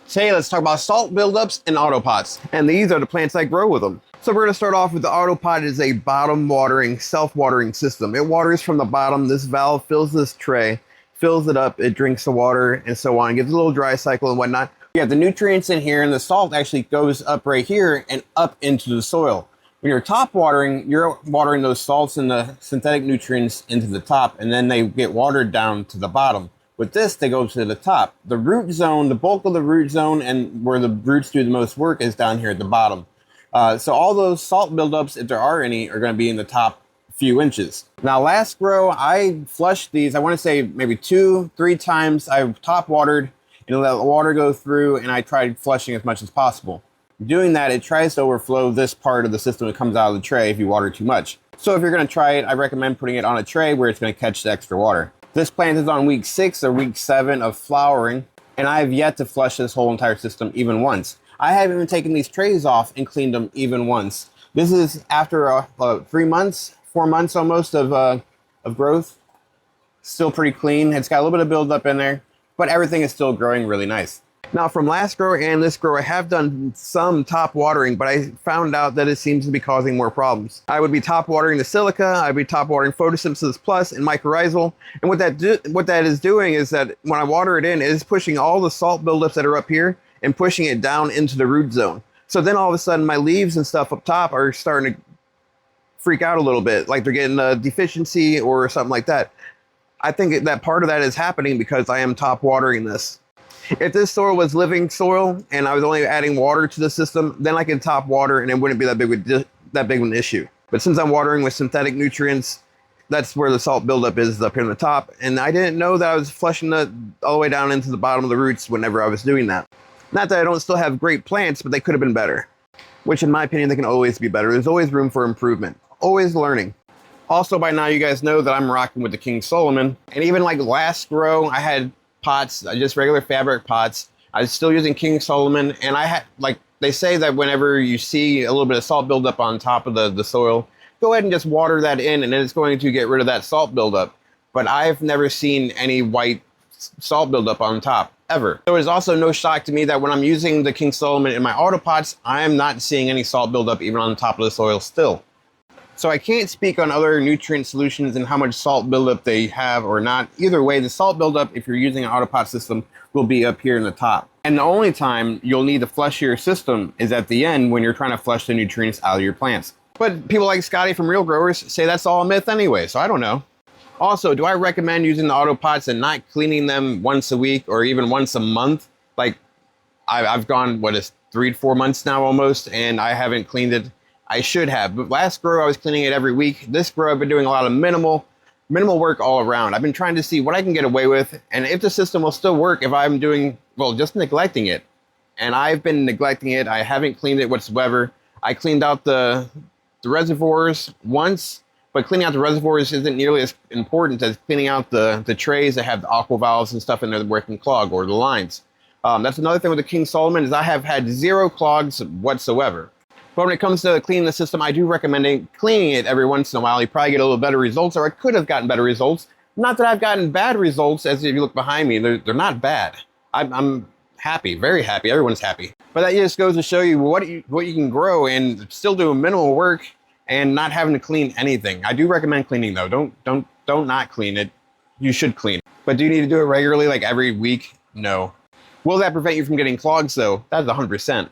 Today, let's talk about salt buildups and autopots. And these are the plants I grow with them. So we're gonna start off with the autopot. Is a bottom watering, self-watering system. It waters from the bottom. This valve fills this tray, fills it up, it drinks the water and so on. It gives a little dry cycle and whatnot. You have the nutrients in here and the salt actually goes up right here and up into the soil. When you're top watering, you're watering those salts and the synthetic nutrients into the top, and then they get watered down to the bottom. With this, they go to the top. The root zone, the bulk of the root zone and where the roots do the most work is down here at the bottom. So all those salt buildups, if there are any, are going to be in the top few inches. Now last grow, I flushed these, I want to say maybe 2-3 times. I top watered and let the water go through, and I tried flushing as much as possible. Doing that, it tries to overflow this part of the system that comes out of the tray if you water too much. So if you're going to try it, I recommend putting it on a tray where it's going to catch the extra water. This plant is on week 6 or week 7 of flowering, and I have yet to flush this whole entire system even once. I haven't even taken these trays off and cleaned them even once. This is after 3 months, 4 months almost of growth. Still pretty clean. It's got a little bit of buildup in there, but everything is still growing really nice. Now from last grow and this grow, I have done some top watering, but I found out that it seems to be causing more problems. I would be top watering the silica, I'd be top watering photosynthesis plus and mycorrhizal. And what that is doing is that when I water it in, it is pushing all the salt buildups that are up here and pushing it down into the root zone. So then all of a sudden my leaves and stuff up top are starting to freak out a little bit, like they're getting a deficiency or something like that. I think that part of that is happening because I am top watering this. If this soil was living soil and I was only adding water to the system, then I could top water and it wouldn't be that big of an issue. But since I'm watering with synthetic nutrients, that's where the salt buildup is up here on the top. And I didn't know that I was flushing it all the way down into the bottom of the roots whenever I was doing that. Not that I don't still have great plants, but they could have been better. Which in my opinion, they can always be better. There's always room for improvement. Always learning. Also, by now you guys know that I'm rocking with the King Solomon. And even like last grow, I had pots, just regular fabric pots. I was still using King Solomon, and I had, like they say that whenever you see a little bit of salt buildup on top of the soil, go ahead and just water that in, and then it's going to get rid of that salt buildup. But I've never seen any white salt buildup on top, ever. There was also no shock to me that when I'm using the King Solomon in my autopots, I am not seeing any salt buildup even on the top of the soil still. So I can't speak on other nutrient solutions and how much salt buildup they have or not. Either way, the salt buildup, if you're using an autopot system, will be up here in the top. And the only time you'll need to flush your system is at the end when you're trying to flush the nutrients out of your plants. But people like Scotty from Real Growers say that's all a myth anyway, so I don't know. Also, do I recommend using the autopots and not cleaning them once a week or even once a month? Like, I've gone, 3 to 4 months now almost, and I haven't cleaned it. I should have, but last grow I was cleaning it every week. This grow I've been doing a lot of minimal work all around. I've been trying to see what I can get away with, and if the system will still work if I'm doing, just neglecting it. And I've been neglecting it. I haven't cleaned it whatsoever. I cleaned out the reservoirs once, but cleaning out the reservoirs isn't nearly as important as cleaning out the trays that have the aqua valves and stuff in there that work in clog, or the lines. That's another thing with the King Solomon is I have had 0 clogs whatsoever. But when it comes to cleaning the system, I do recommend cleaning it every once in a while. You probably get a little better results, or I could have gotten better results. Not that I've gotten bad results, as if you look behind me, they're not bad. I'm happy, very happy. Everyone's happy. But that just goes to show you what you can grow and still do minimal work and not having to clean anything. I do recommend cleaning though. Don't not clean it. You should clean it. But do you need to do it regularly, like every week? No. Will that prevent you from getting clogs though? That's 100%.